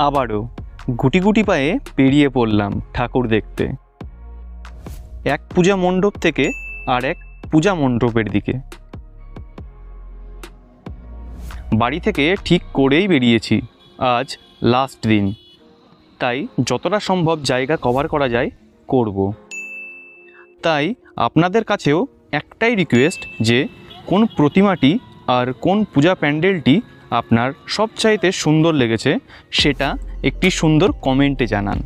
আবারও গুটি গুটি পায়ে পেরিয়ে পড়লাম ঠাকুর দেখতে, এক পূজা মণ্ডপ থেকে আর এক পূজা মণ্ডপের দিকে। বাড়ি থেকে ঠিক করেই বেরিয়েছি, আজ লাস্ট দিন, তাই যতটা সম্ভব জায়গা কভার করা যায় করব। তাই আপনাদের কাছেও একটাই রিকোয়েস্ট যে কোন প্রতিমাটি আর কোন পূজা প্যান্ডেলটি আপনার সবচাইতে সুন্দর লেগেছে সেটা একটি সুন্দর কমেন্টে জানান।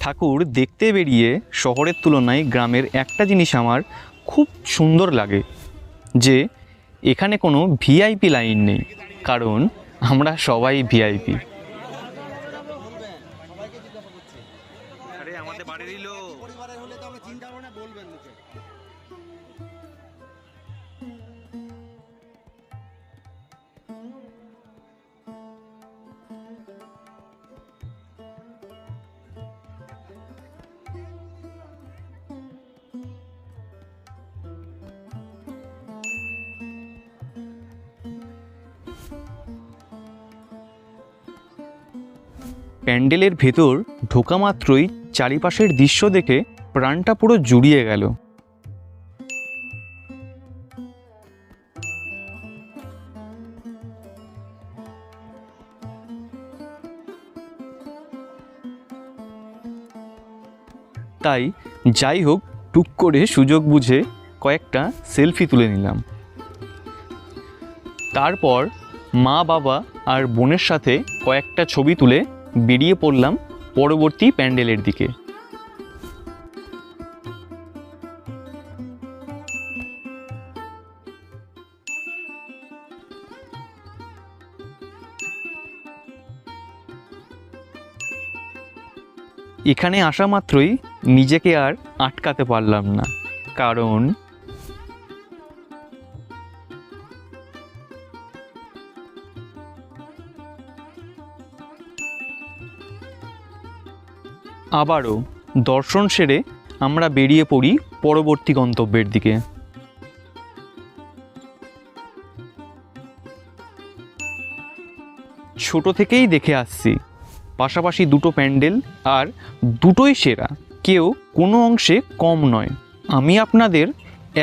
ঠাকুর দেখতে বেরিয়ে শহরের তুলনায় গ্রামের একটা জিনিস আমার খুব সুন্দর লাগে, যে এখানে কোনো ভিআইপি লাইন নেই, কারণ আমরা সবাই ভিআইপি। প্যান্ডেলের ভেতর ঢোকা মাত্রই চারিপাশের দৃশ্য দেখে প্রাণটা পুরো জুড়িয়ে গেল। তাই যাই হোক, টুক করে সুযোগ বুঝে কয়েকটা সেলফি তুলে নিলাম। তারপর মা বাবা আর বোনের সাথে কয়েকটা ছবি তুলে বেরিয়ে পড়লাম পরবর্তী প্যান্ডেলের দিকে। এখানে আসা মাত্রই নিজেকে আর আটকাতে পারলাম না, কারণ আবারও দর্শন সেরে আমরা বেরিয়ে পড়ি পরবর্তী গন্তব্যের দিকে। ছোট থেকেই দেখে আসছি পাশাপাশি দুটো প্যান্ডেল, আর দুটোই সেরা, কেউ কোনো অংশে কম নয়। আমি আপনাদের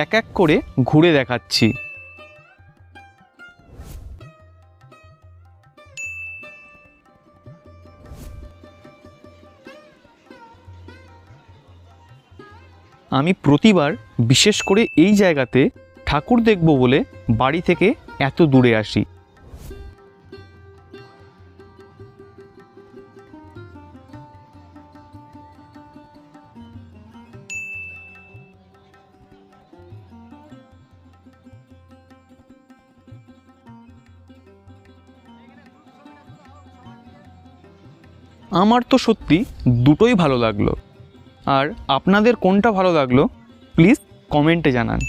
এক এক করে ঘুরে দেখাচ্ছি। আমি প্রতিবার বিশেষ করে এই জায়গাতে ঠাকুর দেখব বলে বাড়ি থেকে এত দূরে আসি। আমার তো সত্যি দুটোই ভালো লাগলো, আর আপনাদের কোনটা ভালো লাগলো প্লিজ কমেন্টে জানান।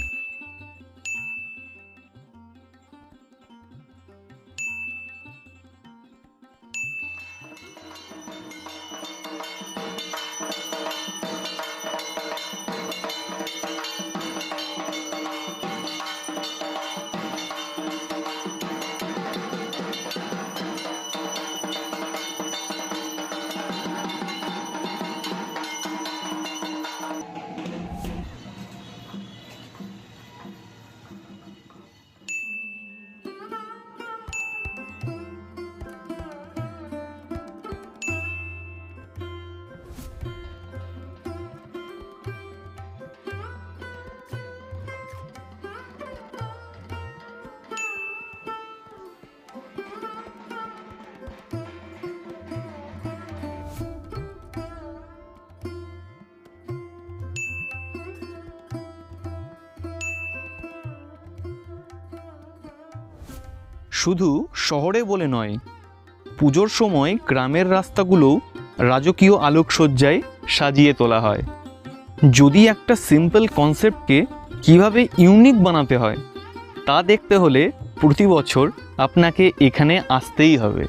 শুধু শহরে বলে নয়, পুজোর সময় গ্রামের রাস্তাগুলোও রাজকীয় আলোকসজ্জায় সাজিয়ে তোলা হয়। যদি একটা সিম্পল কনসেপ্টকে কিভাবে ইউনিক বানাতে হয় তা দেখতে হলে প্রতি বছর আপনাকে এখানে আসতেই হবে।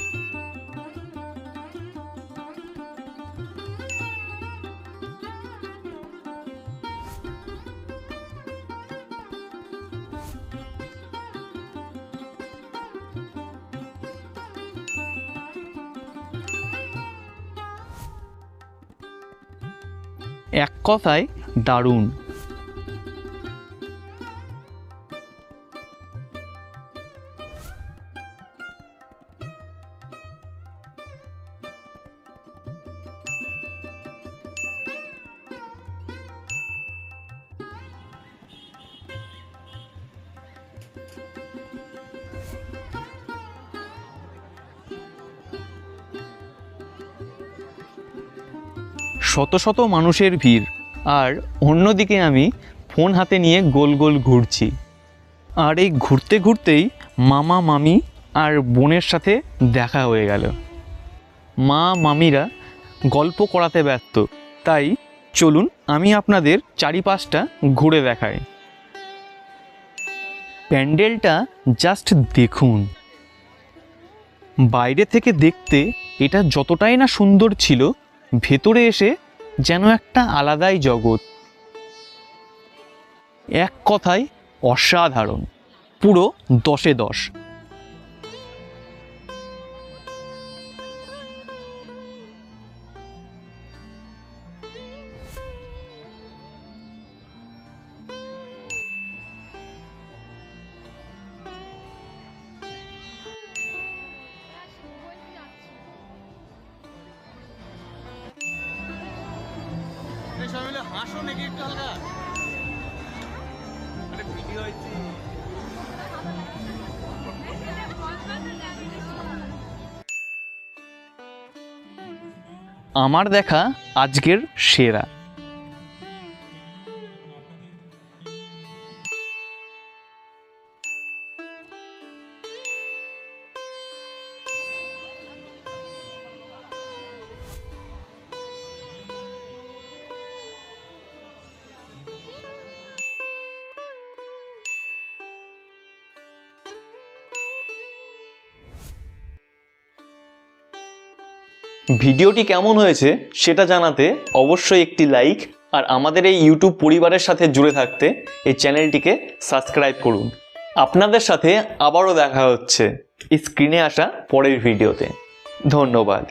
এক কথায় দারুণ। শত শত মানুষের ভিড়, আর অন্যদিকে আমি ফোন হাতে নিয়ে গোল গোল ঘুরছি। আর এই ঘুরতে ঘুরতেই মামা মামি আর বোনের সাথে দেখা হয়ে গেল। মা মামিরা গল্প করাতে ব্যস্ত, তাই চলুন আমি আপনাদের চারিপাশটা ঘুরে দেখাই। প্যান্ডেলটা জাস্ট দেখুন। বাইরে থেকে দেখতে এটা যতটাই না সুন্দর ছিল, ভেতরে এসে যেন একটা আলাদাই জগৎ। এক কথায় অসাধারণ, পুরো 10-এ 10। আমার দেখা আজকের সেরা। ভিডিওটি কেমন হয়েছে সেটা জানাতে অবশ্যই একটি লাইক, আর আমাদের এই ইউটিউব পরিবারের সাথে জুড়ে থাকতে এই চ্যানেলটিকে সাবস্ক্রাইব করুন। আপনাদের সাথে আবারও দেখা হচ্ছে এই স্ক্রিনে আসা পরের ভিডিওতে। ধন্যবাদ।